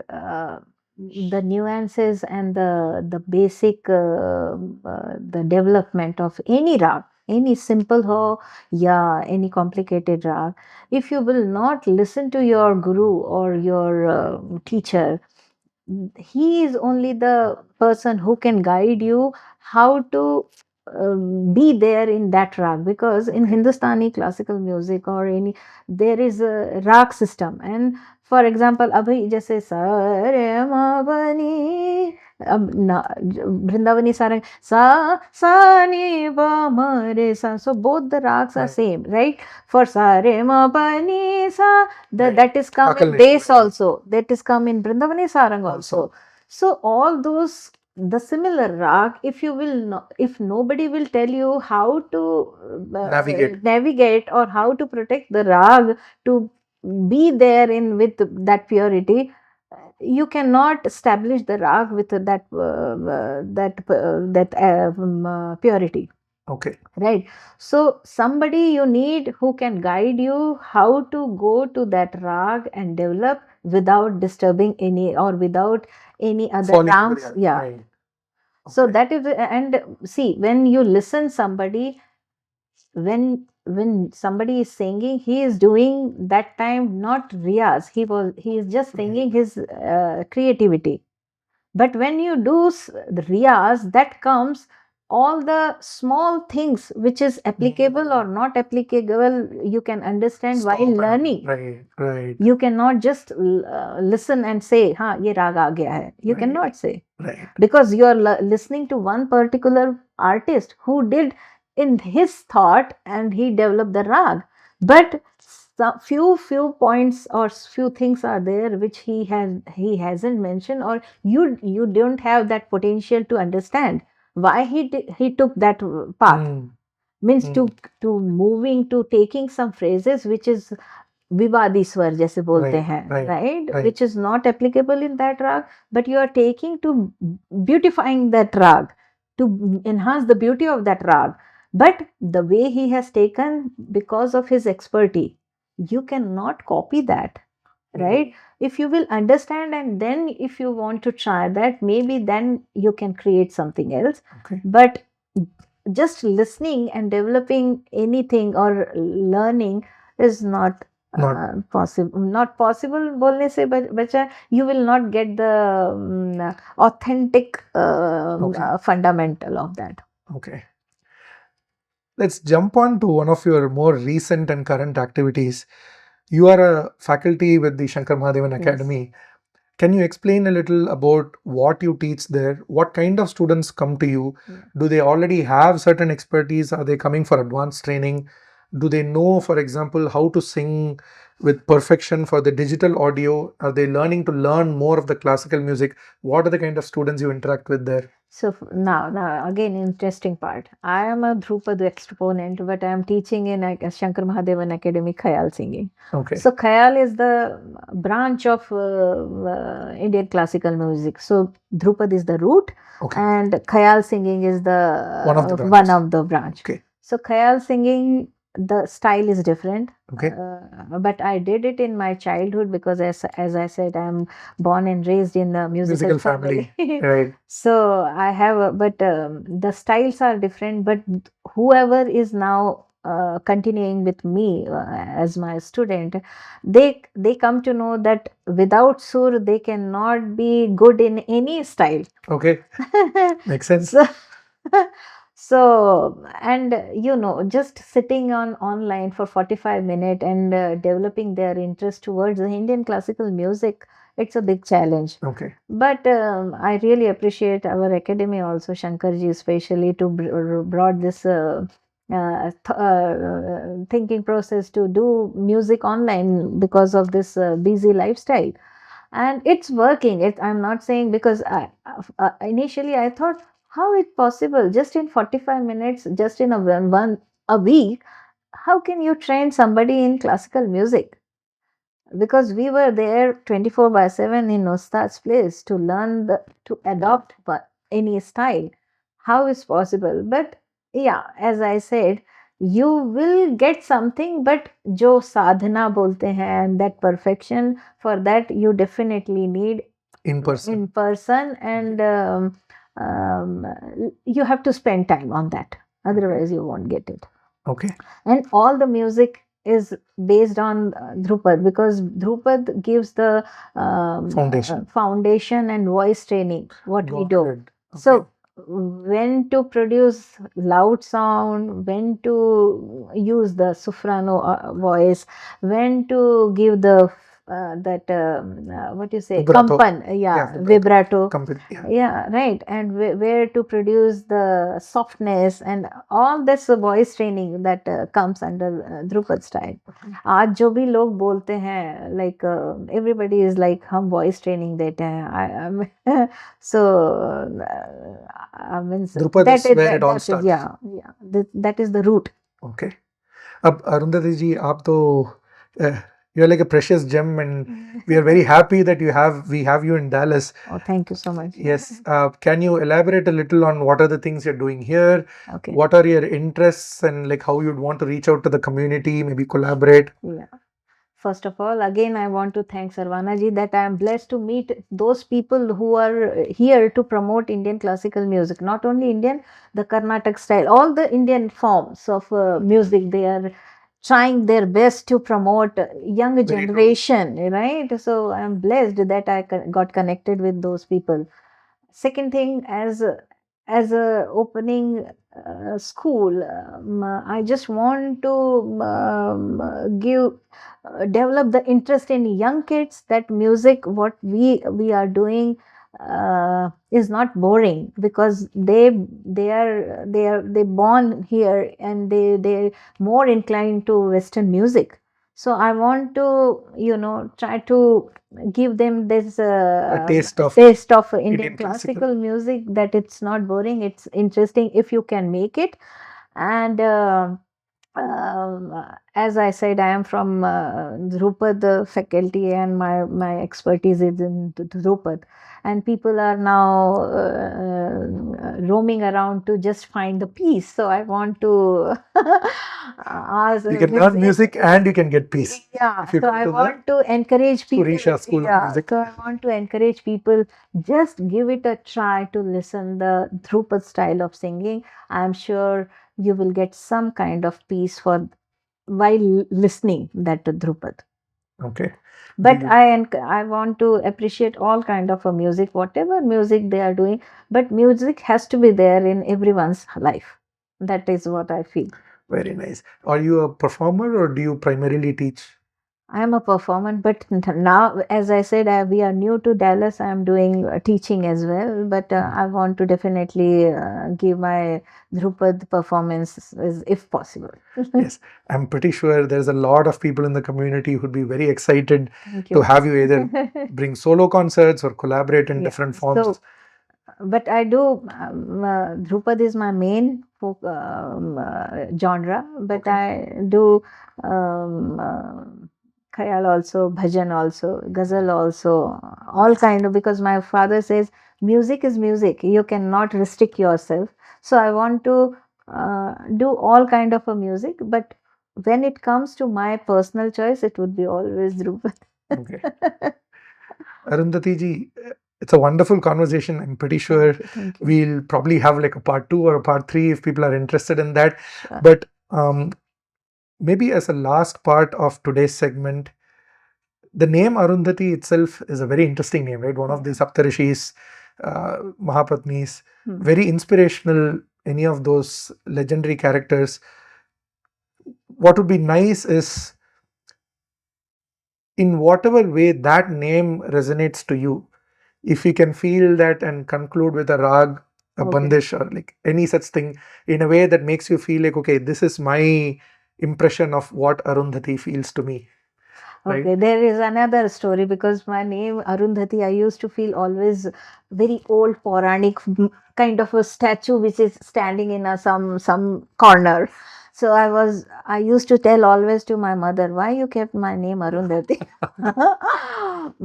the nuances and the basic the development of any rag, any simple ho, yeah, any complicated rag, if you will not listen to your guru or your teacher, he is only the person who can guide you how to be there in that rag, because in Okay. Hindustani classical music or any, there is a rag system. And for example, abhi jaise sa re ma pa ni, अब ना Vrindavani sarang sa ni ba ma re sa, so both the rags are Right. same, right? For sa re ma pa ni sa, Right. that is come in Akal bass Nishwari. also, that is come in Vrindavani sarang Also. also. So all those, the similar rag, if you will not, if nobody will tell you how to navigate or how to protect the rag to be there in with that purity, you cannot establish the rag with that purity. Okay. Right. So somebody you need who can guide you how to go to that rag and develop without disturbing any or without any other Falling into rangs. the Yeah. right. So Okay. that is, and see, when you listen somebody, when somebody is singing, he is doing that time not riyaz. He is just singing his creativity. But when you do the riyaz, that comes all the small things which is applicable or not applicable, you can understand Stop while and- learning. Right. Right. You cannot just listen and say, "Ha, ye raga aa gaya hai." You Right. cannot say, Right. because you are listening to one particular artist who did in his thought and he developed the rag. But some few points or few things are there which he hasn't mentioned, or you don't have that potential to understand why he took that path. Means to moving to taking some phrases which is विवादी स्वर जैसे बोलते हैं, right? Which is not applicable in that rag, but you are taking to beautifying that rag, to enhance the beauty of that rag. But the way he has taken, because of his expertise, you cannot copy that, right? If you will understand and then if you want to try that, maybe then you can create something else. Okay. But just listening and developing anything or learning is not possible. Not possible बोलने से बचा, you will not get the authentic fundamental of that. Okay. Let's jump on to one of your more recent and current activities. You are a faculty with the Shankar Mahadevan Academy. Can you explain a little about what you teach there? What kind of students come to you? Do they already have certain expertise? Are they coming for advanced training? Do they know, for example, how to sing with perfection for the digital audio? Are they learning to learn more of the classical music? What are the kind of students you interact with there? So now again, interesting part. I am a Dhrupad exponent, but I am teaching in Shankar Mahadevan Academy Khayal singing. Okay. So Khayal is the branch of Indian classical music. So Dhrupad is the root, and Khayal singing is the one of the branch. Okay. So Khayal singing, the style is different. Okay. But I did it in my childhood because as I said, I am born and raised in a musical family. Right. So I have, but the styles are different. But whoever is now continuing with me as my student, they come to know that without sur they cannot be good in any style. Okay. Makes sense. So, and just sitting on online for 45 minutes and developing their interest towards the Indian classical music, it's a big challenge. Okay. But I really appreciate our academy also, Shankarji especially, to brought this thinking process to do music online because of this busy lifestyle. And it's working. I'm not saying, because initially I thought, how it's possible just in 45 minutes, just in a week, how can you train somebody in classical music? Because we were there 24/7 in Ustad's place to learn to adopt any style. How is possible? But yeah, as I said, you will get something, but jo sadhana bolte hain, that perfection, for that you definitely need In person. in person, and um, you have to spend time on that. Otherwise, you won't get it. Okay. And all the music is based on Dhrupad, because Dhrupad gives the foundation and voice training, what we do. Okay. So, when to produce loud sound, when to use the soprano voice, when to give the what you say, Vibrato. kampan, vibrato. Yeah. Right. And where to produce the softness, and all this voice training that comes under Dhrupad style. आज जो भी लोग बोलते हैं, like everybody is like हम voice training देते हैं. So means Dhrupad is where it all starts. That is the root. Okay. अब अरुंधति जी, आप तो you're like a precious gem, and we are very happy that we have you in Dallas. Oh, thank you so much. Yes. Can you elaborate a little on what are the things you're doing here? Okay. What are your interests, and like how you'd want to reach out to the community, maybe collaborate? Yeah. First of all, again, I want to thank Saravana ji that I am blessed to meet those people who are here to promote Indian classical music. Not only Indian, the Carnatic style, all the Indian forms of music, they are trying their best to promote younger generation, right? So I am blessed that I got connected with those people. Second thing, as a opening school, I just want to develop the interest in young kids, that music what we are doing is not boring, because they born here, and they more inclined to Western music. So I want to try to give them this A taste of Indian classical music, that it's not boring, it's interesting if you can make it. And as I said, I am from Dhrupad faculty, and my expertise is in Dhrupad. And people are now roaming around to just find the peace. So I want to ask. You can learn music and you can get peace. Yeah. So I want to encourage people. Purisha School of Music. So I want to encourage people, just give it a try to listen the Dhrupad style of singing. I'm sure you will get some kind of peace while listening that Dhrupad. Okay. But I want to appreciate all kind of music, whatever music they are doing. But music has to be there in everyone's life. That is what I feel. Very nice. Are you a performer, or do you primarily teach? I am a performer, but now, as I said, we are new to Dallas. I am doing teaching as well, but I want to definitely give my Dhrupad performance if possible. Yes, I'm pretty sure there's a lot of people in the community who'd be very excited to have you either bring solo concerts or collaborate in different forms. So, but I do, Dhrupad is my main folk, genre, but I do Khayal also, bhajan also, ghazal also, all kind of, because my father says music is music. You cannot restrict yourself. So I want to do all kind of a music, but when it comes to my personal choice, it would be always Dhrupad. Okay. Arundhati ji, it's a wonderful conversation. I'm pretty sure we'll probably have like a part 2 or a part 3 if people are interested in that. Sure. But maybe as a last part of today's segment, the name Arundhati itself is a very interesting name, right? One of the Saptarishis, Mahapatnis, very inspirational, any of those legendary characters. What would be nice is, in whatever way that name resonates to you, if you can feel that and conclude with a rag, a bandish, or like any such thing in a way that makes you feel like, okay, this is my impression of what Arundhati feels to me. Okay, right? There is another story, because my name Arundhati, I used to feel always very old Puranic kind of a statue which is standing in some corner. So I used to tell always to my mother, why you kept my name Arundhati?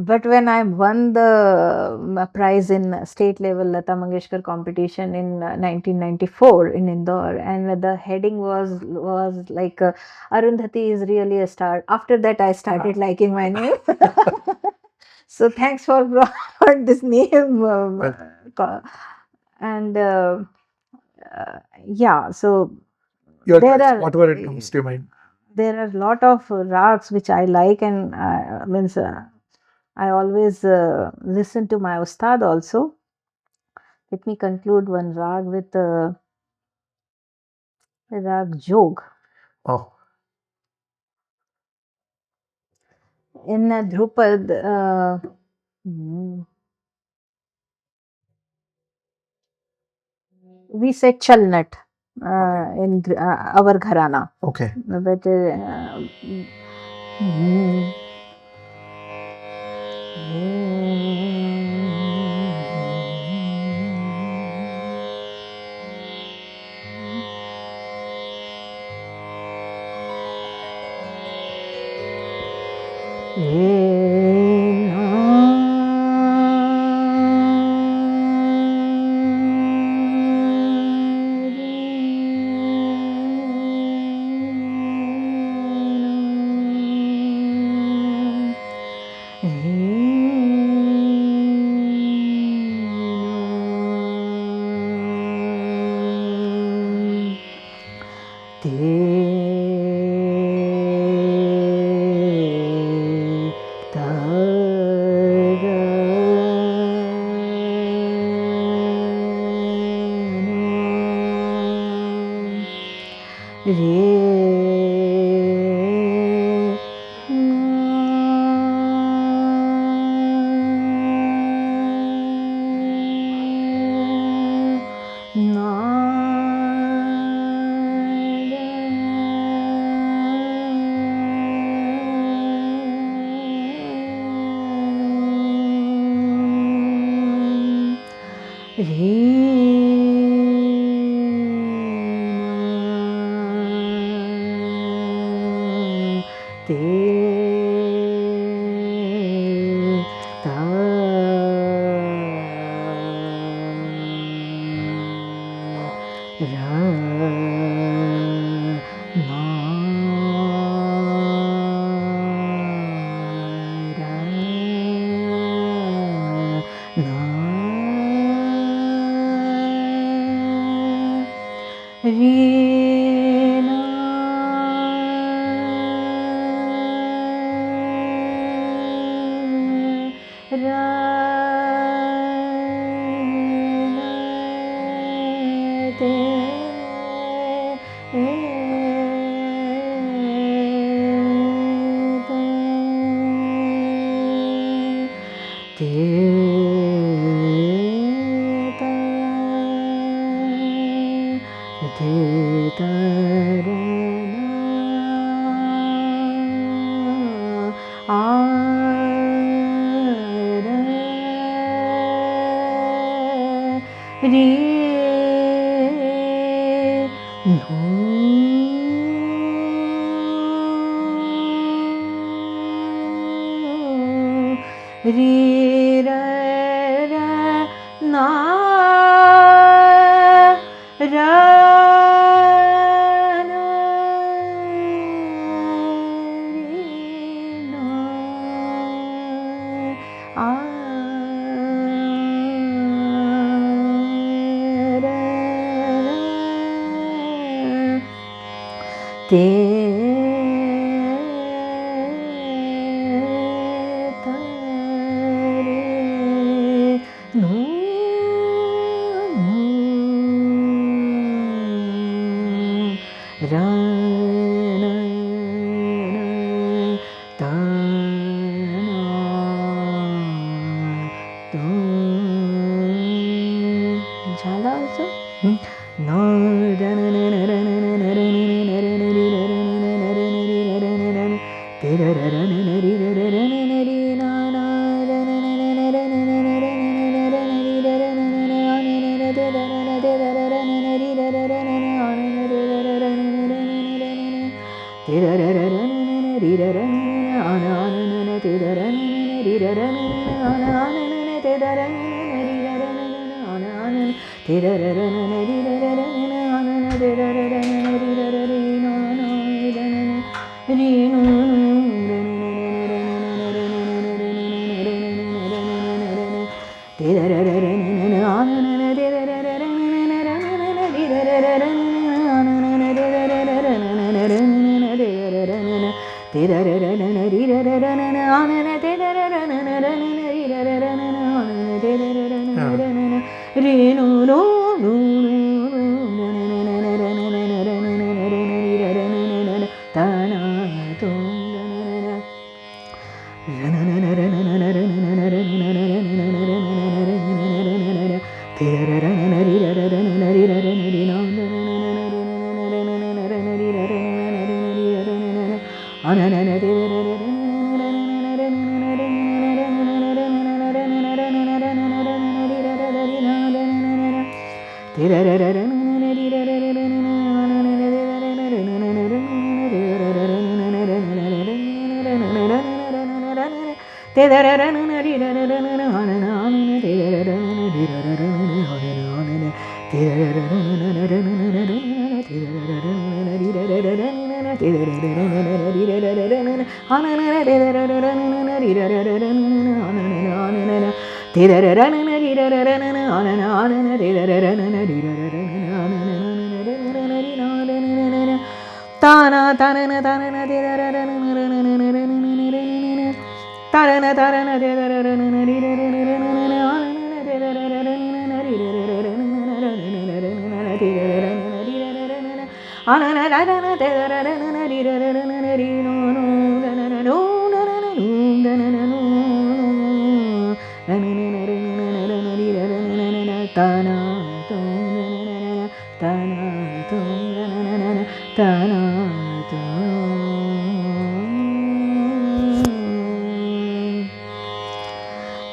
But when I won the prize in state level Lata Mangeshkar competition in 1994 in Indore, and the heading was like Arundhati is really a star. After that, I started liking my name. So thanks for brought this name, and yeah. So Your there choice, are whatever it comes to your mind. there are a lot of rags which I like, and means I always listen to my ustad also. Let me conclude one rag with rag jog. Oh, In Dhrupad, mm, we said chalnat in our gharana. okay. But mm,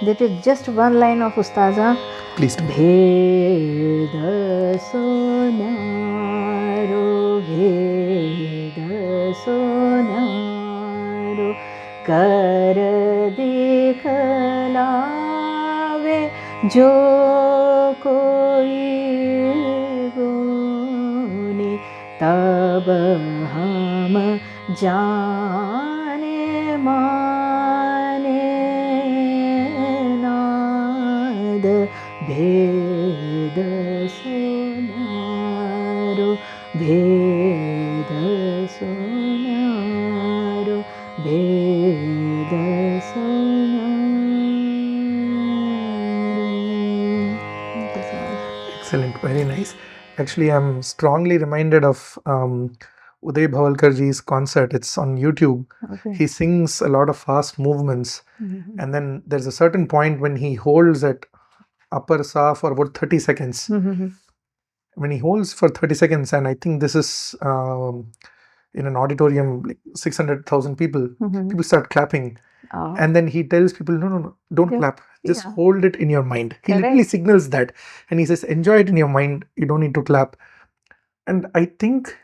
That is just one line of Ustaza. Please do. Bheda sonaro, bheda sonaro, kar dikhlave jo koi guni, tab hum jane mane naad. Bheda sonaro, bheda sonaro, bheda sonaro. Excellent, very nice. Actually, I'm strongly reminded of Uday Bhavalkarji's concert. It's on YouTube. Okay. He sings a lot of fast movements, and then there's a certain point when he holds at upper sa for about 30 seconds. When he holds for 30 seconds, and I think this is in an auditorium, like 600,000 people, people start clapping. Oh. And then he tells people, no, don't Yeah. clap. Just Yeah. hold it in your mind. He Correct. literally signals that. And he says, enjoy it in your mind. You don't need to clap. And I think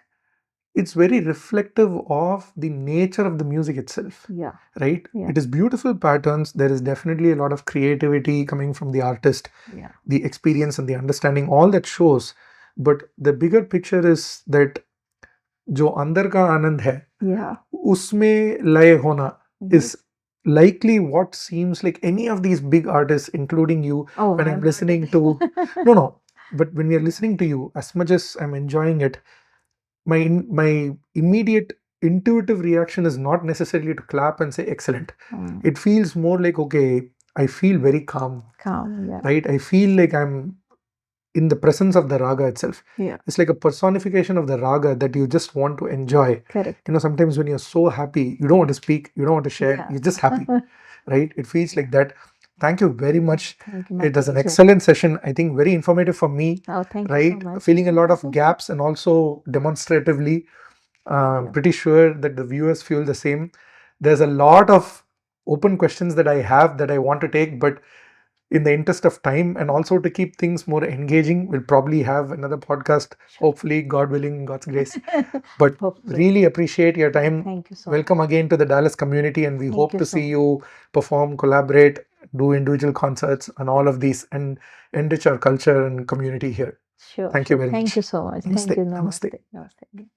it's very reflective of the nature of the music itself. Yeah. Right? Yeah. It is beautiful patterns. There is definitely a lot of creativity coming from the artist, Yeah. the experience and the understanding, all that shows. But the bigger picture is that जो अंदर का आनंद है Yeah. उसमें लय होना is likely what seems like any of these big artists, including you, Oh, when I'm listening to no, but when we are listening to you, as much as I'm enjoying it, my immediate intuitive reaction is not necessarily to clap and say excellent. It feels more like, okay, I feel very calm, Calm, yeah. right? I feel like I'm in the presence of the raga itself. Yeah. It's like a personification of the raga that you just want to enjoy. Correct. You know, sometimes when you're so happy, you don't want to speak, you don't want to share, Yeah. you're just happy, right? It feels like that. Thank you very much. Thank you. My It was an pleasure. excellent session. I think very informative for me, Oh, thank right? you so much. Feeling a lot of gaps and also demonstratively. Pretty sure that the viewers feel the same. There's a lot of open questions that I have that I want to take, but in the interest of time and also to keep things more engaging, we'll probably have another podcast, hopefully, God willing, God's grace. But Hope so. really appreciate your time. Thank you so Welcome much. again to the Dallas community, and we Thank hope you to so see you perform, collaborate, do individual concerts, and all of these, and enrich our culture and community here. Sure. Thank you very much. Thank you so much. Namaste. Thank you. Namaste. Namaste. Namaste.